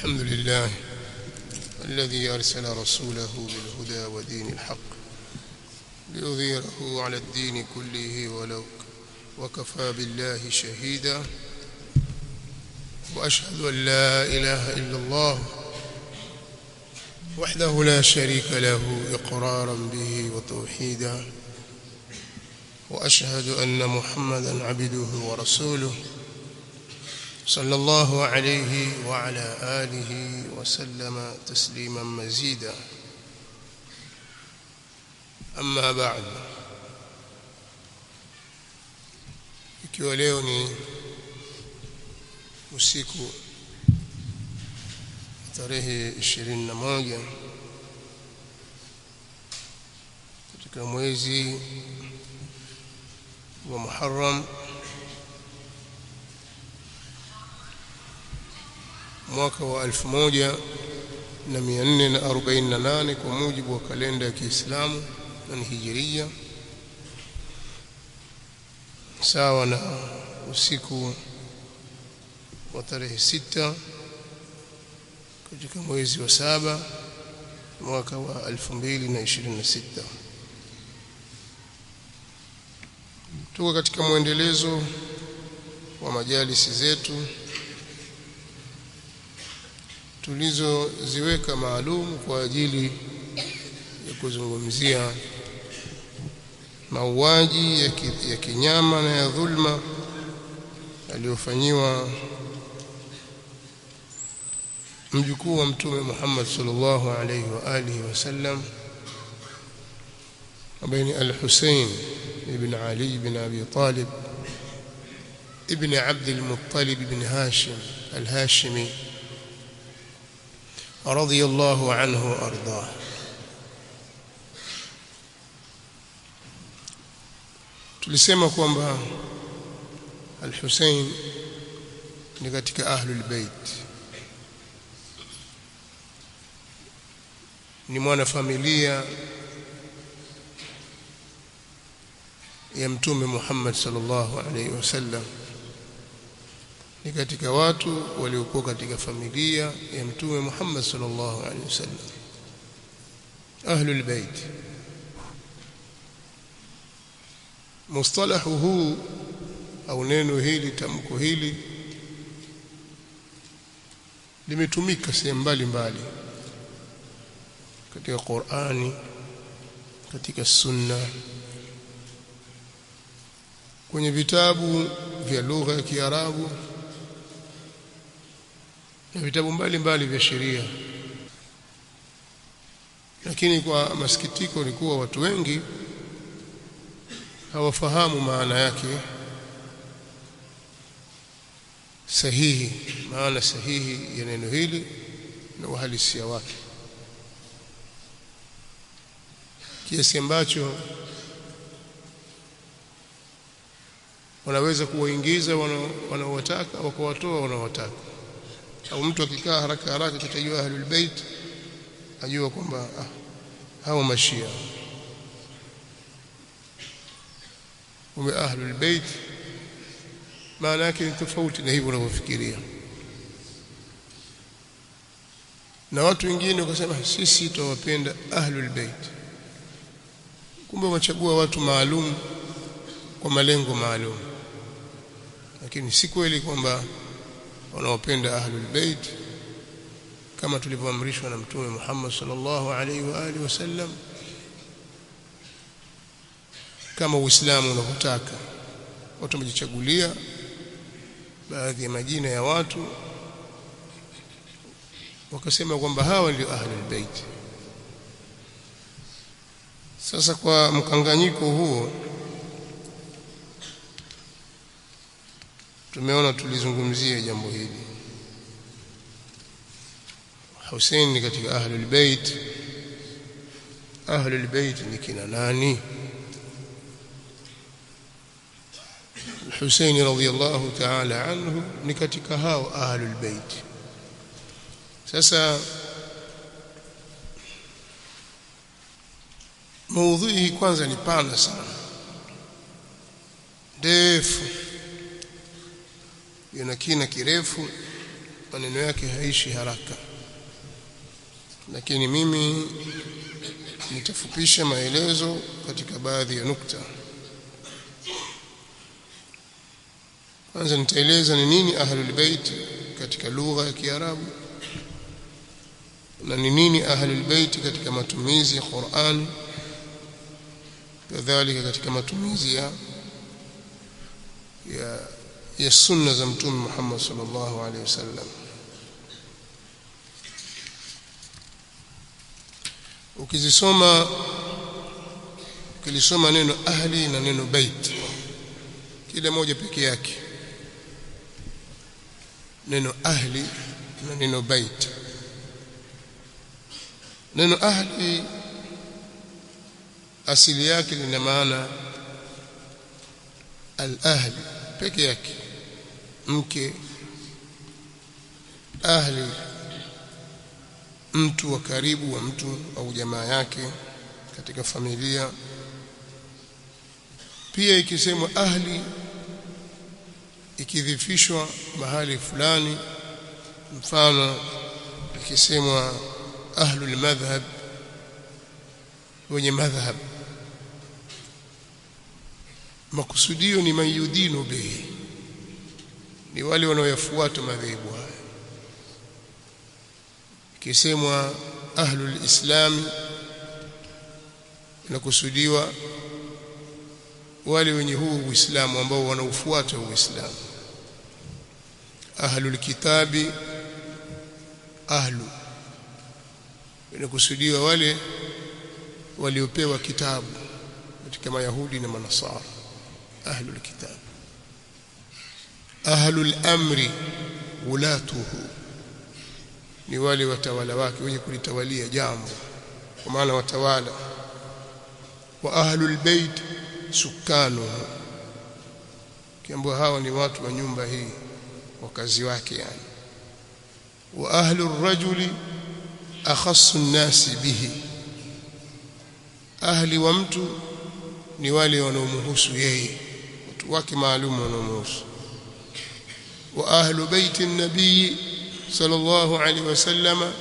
الحمد لله الذي أرسل رسوله بالهدى ودين الحق ليظهره على الدين كله ولو وكفى بالله شهيدا وأشهد أن لا إله إلا الله وحده لا شريك له إقرارا به وتوحيدا وأشهد أن محمدا عبده ورسوله صلى الله عليه وعلى آله وسلم تسليما مزيدا أما بعد ikiwa leo ni usiku tarehe 21 katika mwezi wa Muharram mwaka wa 1448 kwa mujibu wa kalenda ya Kiislamu na Hijiria, sawa na usiku wa tarehe 6 katika mwezi wa 7 mwaka wa 2026. Tuko katika muendelezo wa majalisi zetu tulizoziweka maalum kwa ajili ya kuzungumzia mauaji ya kinyama na ya dhulma aliyofanyiwa mjukuu wa Mtume Muhammad sallallahu alayhi wa alihi wasallam ambaye ni Al-Hussein ibn Ali ibn Abi Talib ibn Abd al-Muttalib ibn Hashim al-Hashimi رضي الله عنه وارضاه. Tulisema kwamba Al-Hussein ni katika ahlul bait, ni mwana familia ya Mtume Muhammad sallallahu alaihi wasallam, ni katika watu waliokuwa katika familia ya Mtume Muhammad sallallahu alaihi wasallam, ahlul bait. Mustalahu huu au neno hili, tamko hili limetumika sehemu mbalimbali katika Qur'ani, katika Sunna, kwenye vitabu vya lugha ya Kiarabu na vitabu mbalimbali vya sheria. Lakini kwa masikitiko ni kuwa watu wengi hawafahamu maana yake sahihi, maana sahihi ya neno hili na uhalisia wake, kiasi ambacho wanaweza kuwaingiza wanaowataka au kuwatoa wanaowataka. Au mtu akikaa haraka haraka kitajua ahlul bait, ajua kwamba hao mashia. Ahlul bait maana yake ni tofauti na hivyo unavyofikiria. Na watu wengine wakasema sisi tunawapenda ahlul bait, kumbe wachagua watu maalum kwa malengo maalum. Lakini si kweli kwamba wanaopenda ahlul bait kama tulivyoamrishwa na Mtume Muhammad sallallahu alaihi wa alihi wasallam, kama Uislamu unavyotaka. Watu wamejichagulia baadhi ya majina ya watu wakasema kwamba hawa ndio ahlul bait. Sasa kwa mkanganyiko huo tumeona tulizungumzia jambo hili. Hussein ni katika ahlul bait. Ahlul bait ni kina nani? Hussein radhiyallahu ta'ala anhu ni katika hao ahlul bait. Sasa maudhui kwanza ni pana sana, ndefu, yana kina kirefu maneno yake haishi haraka, lakini mimi nitafupisha maelezo katika baadhi ya nukta. Kwanza nitaeleza ni nini ahlul bait katika lugha ya Kiarabu na ni nini ahlul bait katika matumizi ya Qur'an, kadhalika katika matumizi ya sunna za Mtume Muhammad sallallahu alaihi wasallam. Ukilisoma neno ahli na neno bait, kila moja peke yake, neno ahli na neno bait. Neno ahli asili yake lina maana al-ahli peke yake, mke. Ahli mtu wa karibu wa mtu au jamaa yake katika familia. Pia ikisemwa ahli ikidhifishwa mahali fulani, mfano ikisemwa ahlul madhhab, wenye madhhab, makusudio ni mayudinu bihi, ni wale wanaoyafuata madhehebu haya. Ikisemwa ahlul islami, inakusudiwa wale wenye huu Uislamu ambao wanaufuata Uislamu. Ahlul kitabi, ahlu, inakusudiwa wale waliopewa kitabu katika Mayahudi na Manasara, ahlul kitab. Ahlul amri, ulatuhu, ni wale watawala wake, wenye kulitawalia jambo, kwa maana watawala. Wa ahlul bait sukanuhu, kiambo hawa ni watu wa nyumba hii, wakazi wake yani. Wa ahlur rajuli akhassu an-nasi bihi, ahli wa mtu ni wale wanaomhusu yeye, watu wake maalum wanaomhusu. Wa ahlu baiti an-nabii sallallahu alayhi wasallam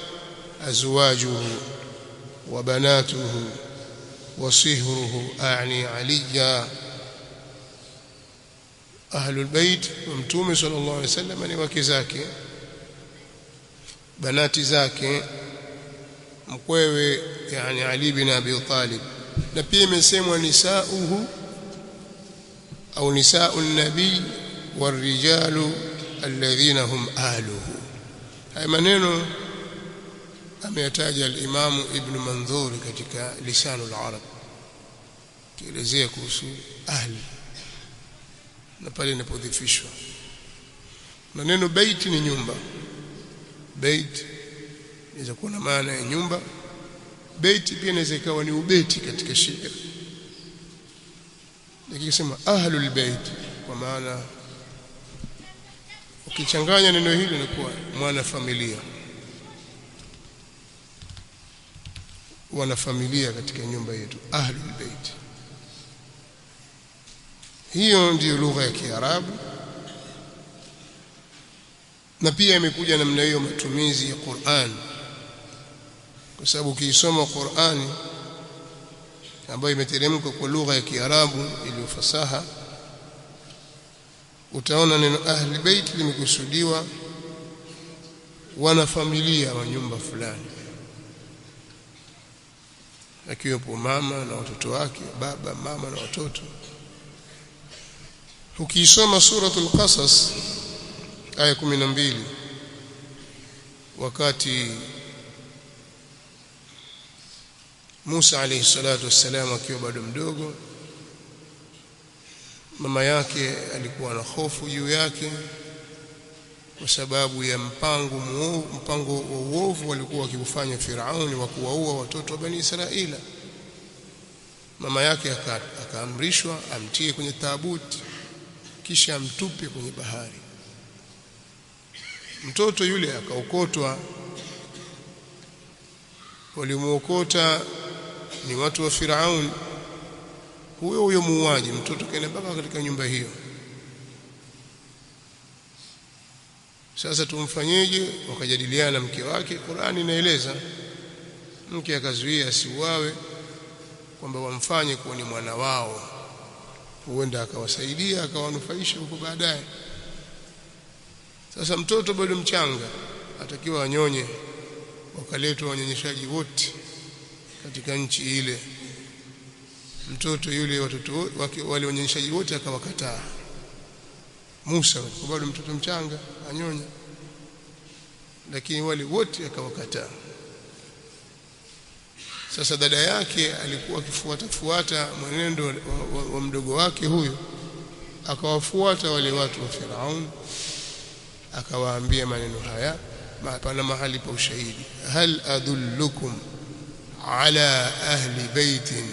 azwajuhu wa banatuhu wa sihruhu, a'ni aliya. Ahlul bait wa Mtume sallallahu alayhi wasallam ni wake zake, banati zake, mkwewe yani Ali bin Abi Talib. Na pia imesemwa nisauhu au nisaun nabii warijalu alladhina hum ahluhu. Haya maneno ameyataja al-Imam Ibn Manzur katika Lisanul Arab, kielezea kuhusu ahli na pale inapodhifishwa. Na neno bait ni nyumba. Bait inaweza kuwa na maana ya nyumba. Bait pia inaweza ikawa ni ubeti katika shairi. Nikisema ahlul bait, kwa maana ukichanganya neno hili inakuwa mwana familia, wana familia katika nyumba yetu, ahlul bait. Hiyo ndiyo lugha ya Kiarabu, na pia imekuja namna hiyo matumizi ya Qur'an, kwa sababu ukisoma Qur'ani ambayo imeteremka kwa lugha ya Kiarabu iliyo fasaha, utaona neno ahli bait limekusudiwa wana familia wa nyumba fulani, akiwepo mama na watoto wake, baba, mama na watoto. Ukisoma suratul Qasas aya 12, wakati Musa alayhi salatu wassalam akiwa bado mdogo, mama yake alikuwa na hofu juu yake kwa sababu ya mpango wa uovu walikuwa wakifanya Firauni wa kuwaua watoto wa Bani Israila. Mama yake akaamrishwa amtie kwenye tabuti kisha amtupe kwenye bahari. Mtoto yule akaokotwa, walimuokota ni watu wa Firauni. Huyo muuaji, mtoto kaenda mpaka katika nyumba hiyo. sasa tumfanyeje? Wakajadiliana na mke wake. Qur'ani inaeleza mke akazuia asiuawe, kwamba wamfanye kuwa ni mwana wao, huenda akawasaidia akawanufaisha huko baadaye. Sasa mtoto bado mchanga atakiwa anyonye, wakaletwa wanyonyeshaji wote katika nchi ile. Mtoto yule, watoto wale wanyonyeshaji wote akawakataa. Musa bado mtoto mchanga anyonya, lakini wale wote akawakataa. Sasa dada yake alikuwa akifuata mwenendo wa mdogo wake huyo, akawafuata wale watu wa Firaun, akawaambia maneno haya, pana mahali pa ushahidi: hal adullukum ala ahli baitin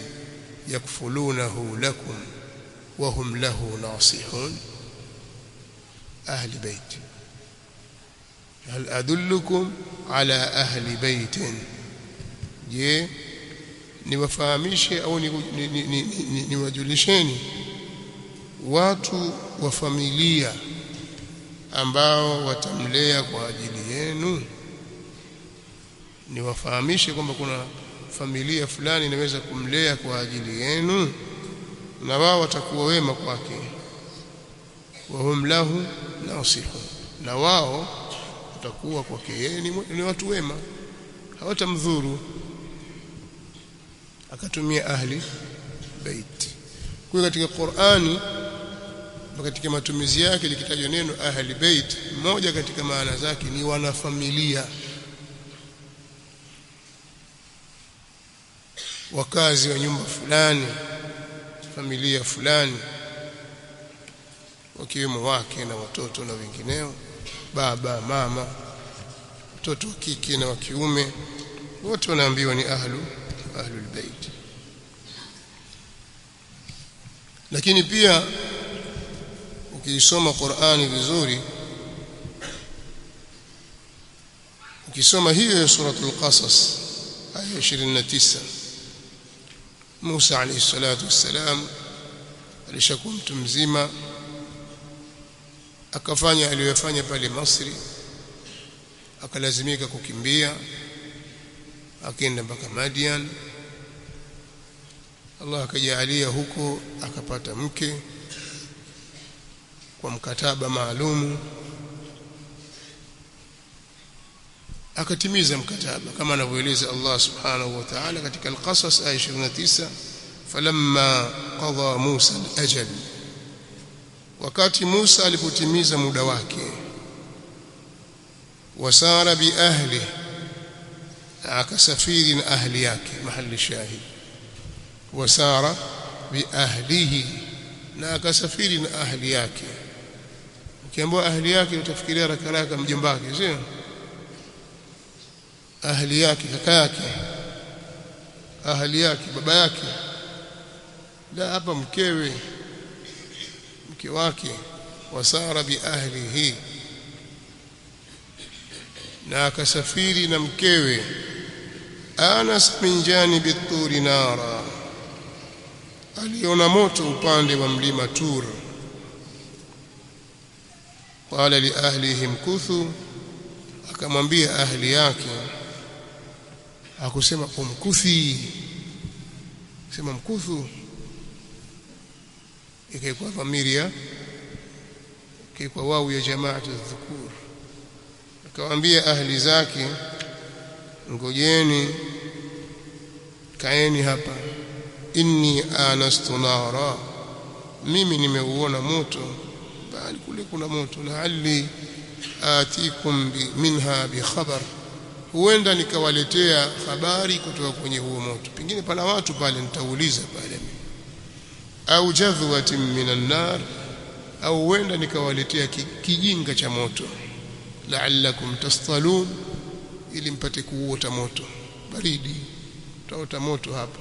yakfulunahu lakum wa hum lahu nasihun. ahli bait, hal adullukum ala ahli baitin, je, niwafahamishe au niwajulisheni watu wa familia ambao watamlea kwa ajili yenu? Niwafahamishe kwamba kuna familia fulani inaweza kumlea kwa ajili yenu, na wao watakuwa wema kwake. wa hum lahu nasihun, na wao watakuwa kwake yeye ni watu wema, hawatamdhuru. Akatumia ahli bait. Kwa katika Qur'ani, katika matumizi yake likitajwa neno ahli bait, moja katika maana zake ni wanafamilia, wakazi wa nyumba fulani, familia fulani, wakiwemo wake na watoto na wengineo, baba, mama, watoto wa kike na wa kiume, wote wanaambiwa ni ahlul bait. Lakini pia ukisoma Qur'ani vizuri, ukisoma hiyo suratul Qasas aya 29, Musa alayhi salatu wassalam alishakuwa mtu mzima, akafanya aliyofanya pale Misri, akalazimika kukimbia, akaenda mpaka Madian. Allah akajalia huko akapata mke kwa mkataba maalumu, akatimiza mkataba kama anavyoeleza Allah subhanahu wa ta'ala katika Al-Qasas aya 29, falamma qadha Musa al-ajal, wakati Musa alipotimiza muda wake, wasara bi ahli, akasafiri na ahli yake, mahali shahid, wasara bi ahlihi, na akasafiri na ahli yake. Ukiambiwa ahli yake utafikiria rakaraka mjomba wake, sio? Ahli yake kaka yake, ahli yake baba yake, la, hapa mkewe, mke wake. Wasara bi ahlihi, na akasafiri na mkewe. Anas min janibi turi nara, aliona moto upande wa mlima Tur. Qala li ahlihim kuthu, akamwambia ahli yake, hakusema umkuthi, sema mkuthu, ikaikuwa dhamiria, ikaikuwa wawu ya jamaatu dhukur. Akawaambia ahli zake, ngojeni, kaeni hapa, inni anastu nara, mimi nimeuona moto, bali kule kuna moto, la'alli atikum minha bi khabar, huenda nikawaletea habari kutoka kwenye huo moto, pengine pana watu pale, nitauliza pale, au jadhwatin minan nar, au huenda nikawaletea kijinga cha moto, la'allakum tastalun, ili mpate kuota moto baridi, taota moto hapa.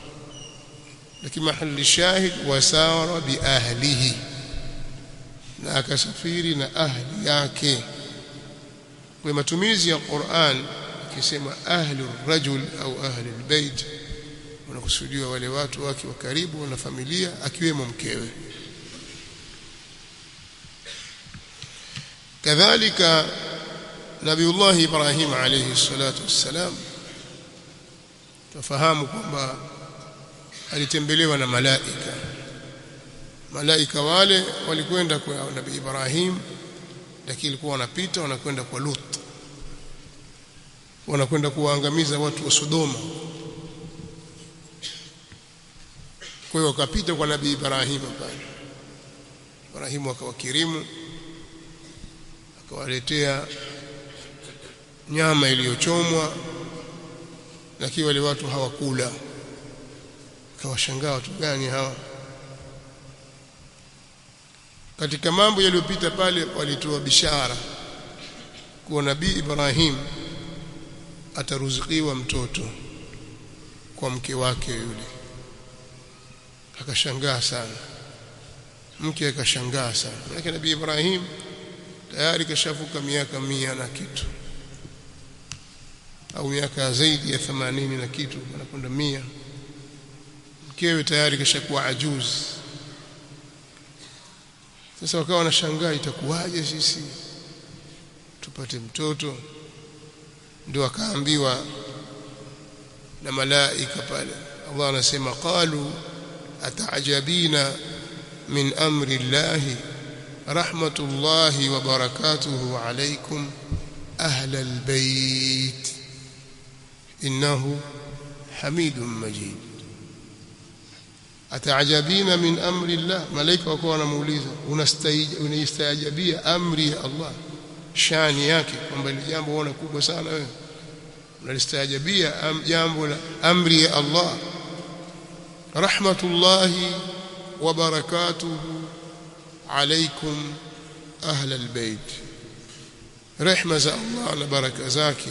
Lakini mahali shahid, wasara bi ahlihi, na akasafiri na ahli yake. Kwa matumizi ya Qur'an, ikisema ahli rajul au ahli albayt, wanakusudiwa wale watu wake wa karibu na familia, akiwemo mkewe. Kadhalika Nabiullah Ibrahim alayhi salatu wassalam tufahamu kwamba alitembelewa na malaika wale walikwenda kwa Nabii Ibrahim, lakini walikuwa wanapita wanakwenda kwa Lut, wanakwenda kuwaangamiza watu wa Sodoma. Kwa hiyo wakapita kwa Nabii Ibrahim pale. Ibrahim akawakirimu, akawaletea nyama iliyochomwa, lakini wale watu hawakula. Akawashangaa, watu gani hawa? Katika mambo yaliyopita pale walitoa bishara kuwa Nabii Ibrahim ataruzikiwa mtoto kwa mke wake yule. Akashangaa sana, mke akashangaa sana, lakini Nabii Ibrahim tayari kashavuka miaka 100 na kitu, au miaka zaidi ya 80 na kitu, anakwenda 100. Mkewe tayari kashakuwa ajuz. Sasa wakawa wanashangaa, itakuwaje sisi tupate mtoto? Ndio akaambiwa na malaika pale, Allah anasema qalu ataajabina min amri llahi rahmatullahi wa barakatuhu alaykum ahla albayt innahu hamidun majid. Ataajabina min amri llah, malaika wako wanamuuliza unaistajabia amri ya Allah, shani yake, kwamba ile jambo unaona kubwa sana wewe, unalistajabia jambo la amri ya Allah. Rahmatullahi wa barakatuhu alaykum ahla albayt, rehma za Allah na baraka zake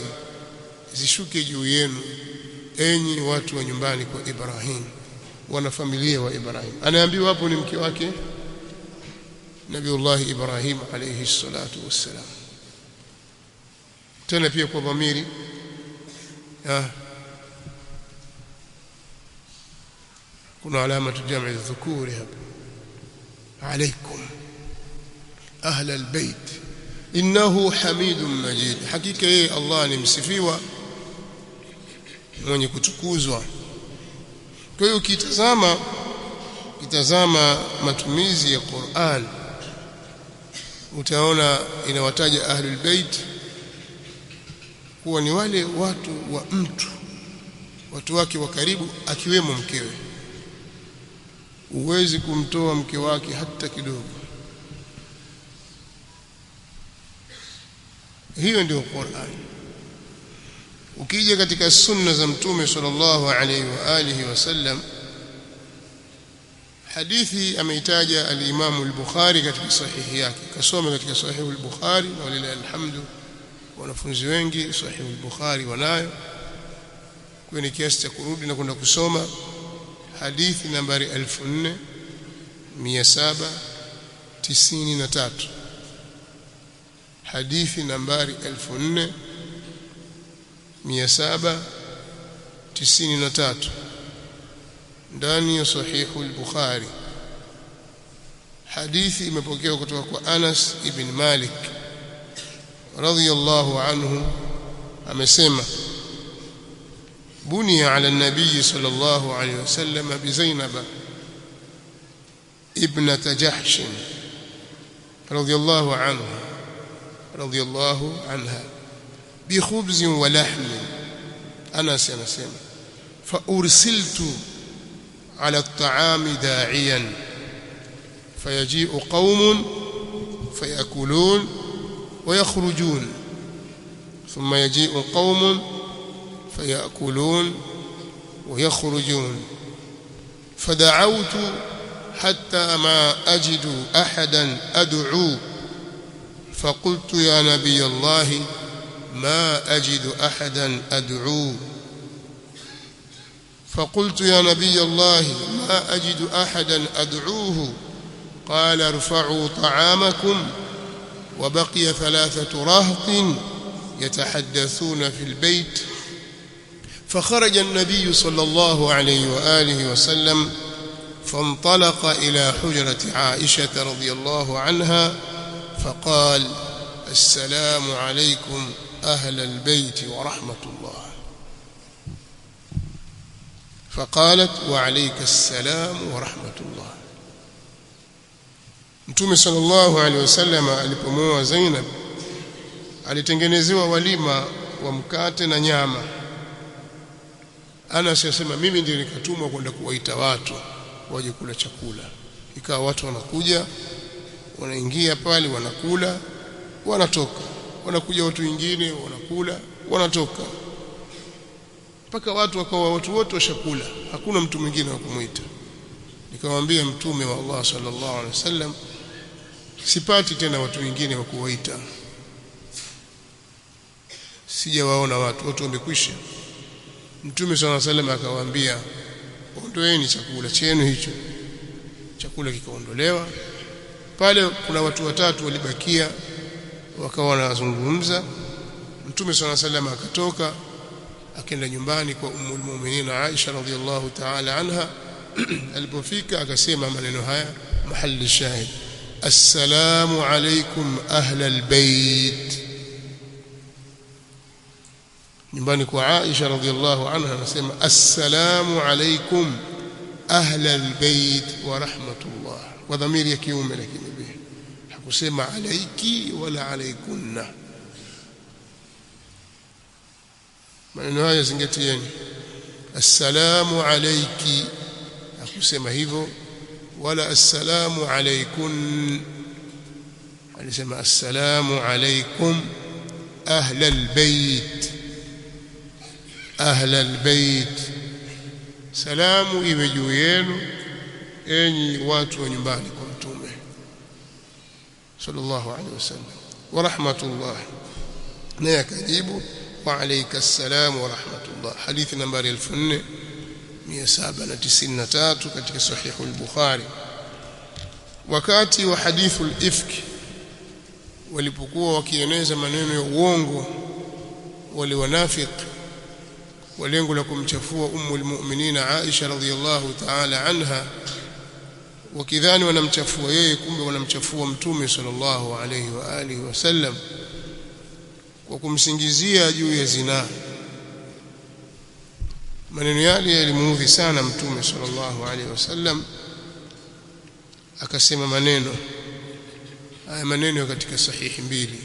zishuke juu yenu enyi watu wa nyumbani kwa Ibrahim, wana familia wa Ibrahim. Anaambiwa hapo ni mke wake Nabiullah Ibrahim alayhi salatu wassalam, tena pia kwa dhamiri kuna alama jamii dhukuri hapa, alaykum ahla albayt innahu hamidun majid, hakika yeye Allah ni msifiwa mwenye kutukuzwa. Kwa hiyo kitazama matumizi ya Qur'an, utaona inawataja ahlul bait kuwa ni wale watu wa mtu, watu wake wa karibu, akiwemo mkewe. Huwezi kumtoa mke wake hata kidogo. Hiyo ndio Qur'an. Ukija katika sunna za Mtume sallallahu alayhi wa alihi wasallam, hadithi ameitaja al-Imam al-Bukhari katika sahihi yake. Kasome katika sahihi al-Bukhari, na walilahi alhamdu, wanafunzi wengi sahihi al-Bukhari wanayo, kwa ni kiasi cha kurudi na kwenda kusoma. Hadithi nambari 4793, hadithi nambari 4793 ndani ya sahihu al-Bukhari. Hadithi imepokewa kutoka kwa Anas ibn Malik radhiyallahu anhu, amesema buniya ala an-nabiy sallallahu alayhi wasallam bi Zainab ibnat Jahsh radhiyallahu anha bi khubz wa lahm. Anas anasema fa ursiltu ala at-ta'am da'iyan fayaji'u qaumun fayakulun wa yakhrujun thumma yaji'u qaumun fayakulun wa yakhrujun fada'awtu hatta ma ajidu ahadan ad'u فقلت يا نبي الله ما أجد أحدا أدعو فقلت يا نبي الله ما أجد أحدا أدعوه قال ارفعوا طعامكم وبقي 3 رهط يتحدثون في البيت فخرج النبي صلى الله عليه وآله وسلم فانطلق إلى حجرة عائشة رضي الله عنها فقال السلام عليكم أهل البيت ورحمة الله. فقالت وعليك السلام ورحمة الله. Mtume sallallahu alaihi wasallam alipomuoa Zainab alitengenezewa walima wa mkate na nyama. Anas yasema mimi ndiye nikatumwa kwenda kuwaita watu waje kula chakula. Ikawa watu wanakuja, wanaingia pale, wanakula, wanatoka. Wanakuja watu wengine, wanakula, wanatoka. Mpaka watu wakawa watu wote washakula, hakuna mtu mwingine wa kumuita. Nikamwambia Mtume wa Allah sallallahu alaihi wasallam, sipati tena watu wengine wa kuwaita. Sijawaona watu wamekwisha. Mtume sallallahu alaihi wasallam akawaambia, ondoeni chakula chenu hicho. Chakula kikaondolewa. Pale kuna watu watatu walibakia, wakawa wanazungumza. Mtume sallallahu alaihi wasallam akatoka akaenda nyumbani kwa Ummul Mu'minin Aisha radhiyallahu ta'ala anha. Alipofika akasema maneno haya, mahali shahid: assalamu alaykum ahla albayt. Nyumbani kwa Aisha radhiyallahu anha anasema assalamu alaykum ahla albayt wa rahmatullah, wa dhamiri ya kiume, lakini bihi hakusema alayki wala alaykunna. Maneno haya zingatieni. Assalamu alayki, hakusema hivyo, wala assalamu alaykun. Alisema assalamu alaykum ahla albayt. Ahla albayt, salamu iwe juu yenu enyi watu wa nyumbani kwa Mtume sallallahu alaihi wasallam, wa rahmatullah. Na akajibu wa alayka assalam wa rahmatullah. Hadithi nambari 4793 katika sahih al-Bukhari. Wakati wa hadithu al-ifk, walipokuwa wakieneza maneno ya uongo wale wanafiki kwa lengo la kumchafua Ummul Mu'minin Aisha radhiyallahu ta'ala anha, wakidhani wanamchafua yeye, kumbe wanamchafua Mtume sallallahu alayhi wa alihi wasallam kwa kumsingizia juu ya zina. Maneno yale yalimuudhi sana Mtume sallallahu alayhi wasallam. Akasema maneno haya, maneno katika sahihi mbili.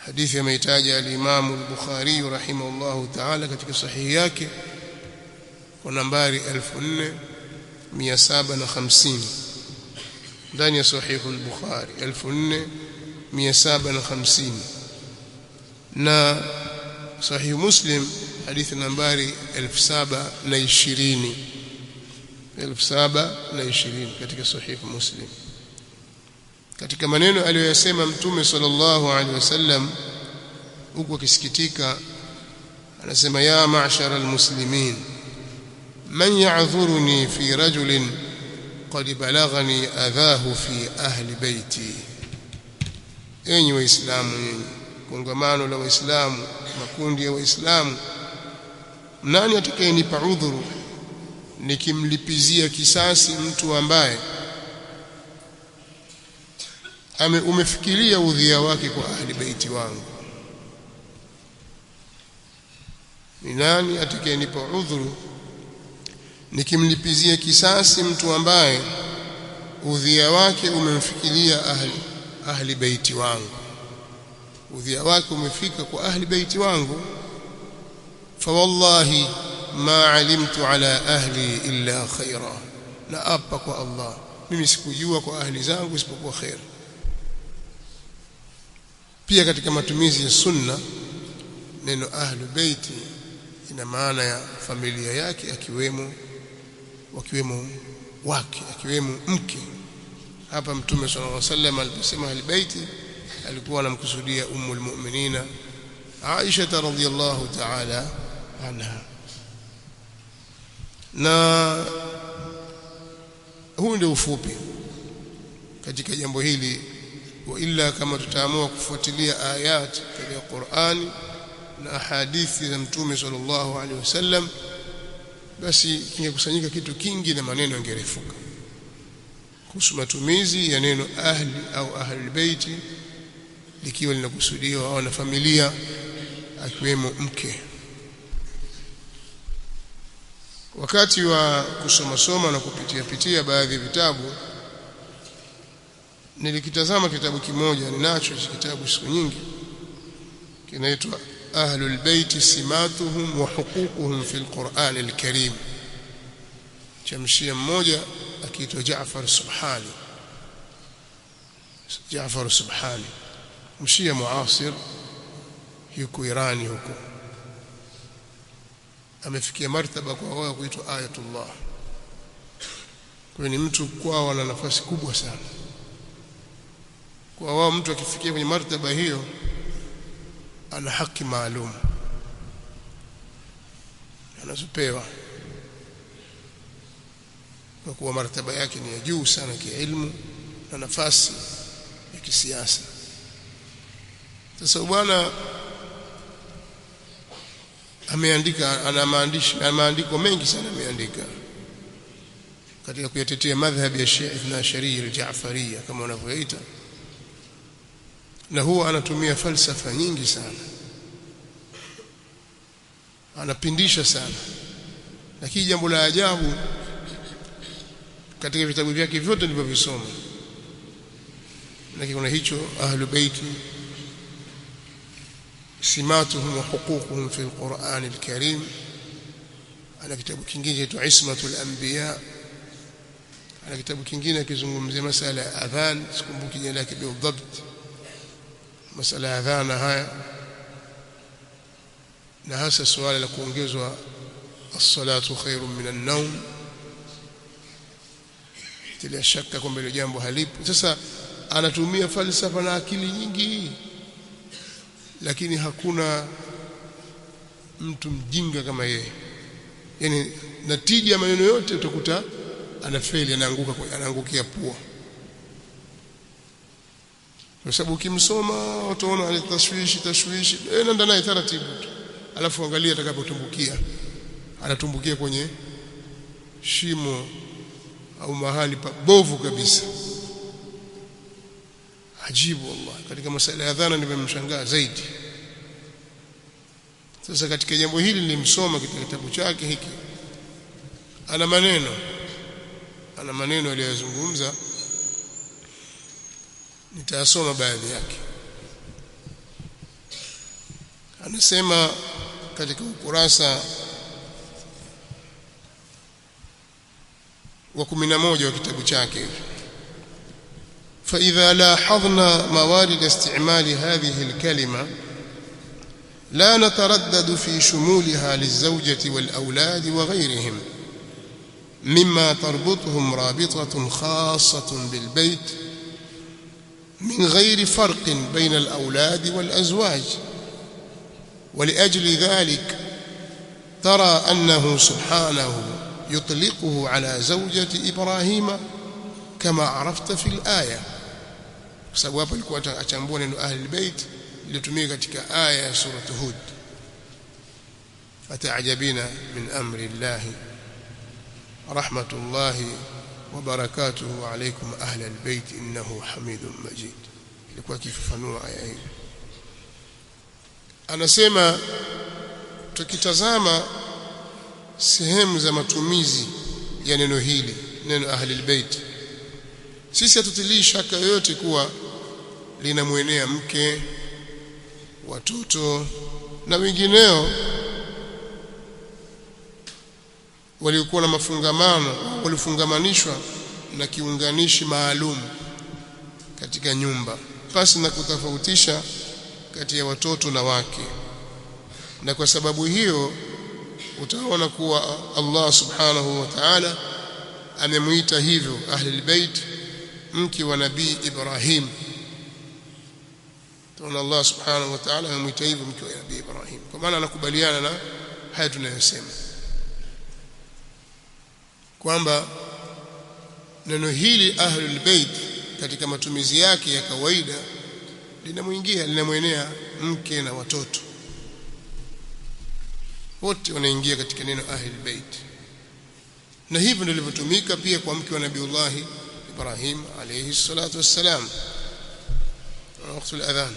Hadithi ameitaja al-Imam al-Bukhari rahimahullahu ta'ala katika sahihi yake kwa nambari 4750 ndani ya sahih al-Bukhari 4750, na sahih Muslim hadithi nambari 1720 katika sahih Muslim. Katika maneno aliyoyasema Mtume sallallahu alaihi wasallam huko akisikitika, anasema ya ma'shara almuslimin man ya'dhuruni fi rajulin qad balaghani adhahu fi ahli baiti. Enyi waislamu, kongamano la waislamu, makundi ya waislamu, nani atakayenipa udhuru nikimlipizia kisasi mtu ambaye umefikiria udhia wake kwa ahli baiti wangu? Ni nani atakayenipa udhuru nikimlipizia kisasi mtu ambaye udhia wake umemfikiria ahli baiti wangu, udhia wake umefika kwa ahli baiti wangu? Fa wallahi ma alimtu ala ahli illa khaira, na apa kwa Allah, mimi sikujua kwa ahli zangu isipokuwa khair. Pia katika matumizi ya sunna, neno ahlu baiti ina maana ya familia yake, wakiwemo wake, akiwemo mke. Hapa Mtume sallallahu alaihi wasallam aliposema ahli baiti alikuwa anamkusudia Ummul Mu'minina Aisha radhiyallahu ta'ala anha. Na huu ndio ufupi katika jambo hili, wa illa kama tutaamua kufuatilia ayat katika Qur'ani na hadithi za Mtume sallallahu alaihi wasallam, basi kingekusanyika kitu kingi na maneno yangerefuka kuhusu matumizi ya neno ahli au ahlul baiti likiwa linakusudiwa au na familia akiwemo mke. Wakati wa kusoma na kupitia baadhi ya vitabu, nilikitazama kitabu kimoja, ninacho kitabu siku nyingi, kinaitwa Ahlul Bait Simatuhum wa Huququhum fil Qur'an al-Karim, cha mshia mmoja akiitwa Jaafar Subhani, mshia muasir, yuko Irani huko. Amefikia martaba kwa wao kuitwa Ayatullah. Kwa ni mtu kwao ana nafasi kubwa sana. Kwa wao mtu akifikia kwenye martaba hiyo ana haki maalum anazopewa, kwa kuwa martaba yake ni ya juu sana kielimu na nafasi ya kisiasa. Sasa bwana ameandika, ana maandiko mengi sana ameandika katika kuyatetea madhhabi ya Shia Ithna Ashariya al-Jaafariya kama wanavyoita, na huwa anatumia falsafa nyingi sana, anapindisha sana. Lakini jambo la ajabu katika vitabu vyake vyote nilivyovisoma, lakini kuna hicho Ahlul Bait Simatuhum wa Huququhum fil Qur'an al-Karim. Ana kitabu kingine kinaitwa Ismatul Anbiya. Ana kitabu kingine kizungumzia masala ya adhan, sikumbuki jina lake bidhabt, masala ya adhan haya, na hasa swala la kuongezwa as-salatu khairun min an-nawm, bila shaka kwamba ile jambo halipo. Sasa anatumia falsafa na akili nyingi, lakini hakuna mtu mjinga kama yeye. Yani natija ya maneno yote utakuta anafeli, anaangukia pua. Kwa sababu ukimsoma utaona ana tashwishi, nenda naye taratibu tu, alafu angalia atakapotumbukia. Anatumbukia kwenye shimo au mahali pabovu kabisa. Ajibu wallahi, katika masala ya adhana nimemshangaa zaidi. Sasa katika jambo hili nilimsoma katika kitabu chake hiki, ana maneno aliyozungumza, nitasoma baadhi yake. Anasema katika ukurasa wa 11 wa kitabu chake: فإذا لاحظنا موارد استعمال هذه الكلمة لا نتردد في شمولها للزوجة والأولاد وغيرهم مما تربطهم رابطة خاصة بالبيت من غير فرق بين الأولاد والأزواج. ولأجل ذلك ترى أنه سبحانه يطلقه على زوجة إبراهيم كما عرفت في الآية. sababu hapa alikuwa achambua neno Ahlul Bait iliyotumika katika aya ya sura Hud: fata'ajabina min amri Allah rahmatullahi wa barakatuhu alaykum ahlal bait innahu hamidun majid. Ilikuwa kifafanua aya hii. Anasema tukitazama sehemu za matumizi ya neno hili, neno Ahlul Bait, sisi hatutilii shaka yoyote kuwa linamwenea mke, watoto na wengineo waliokuwa na mafungamano, walifungamanishwa na kiunganishi maalum katika nyumba, pasi na kutofautisha kati ya watoto na wake. Na kwa sababu hiyo utaona kuwa Allah subhanahu wa ta'ala amemuita hivyo Ahlul Bait, mke wa Nabii Ibrahim. Tunaona Allah subhanahu wa ta'ala amemuita hivyo mke wa Nabii Ibrahim, kwa maana anakubaliana na haya tunayosema kwamba neno hili Ahlul Bait katika matumizi yake ya kawaida linamwenea mke na watoto wote, wanaingia katika neno Ahlul Bait. Na hivyo ndivyo ilivyotumika pia kwa mke wa Nabiiullah Ibrahim alayhi salatu wassalam. وقت الأذان.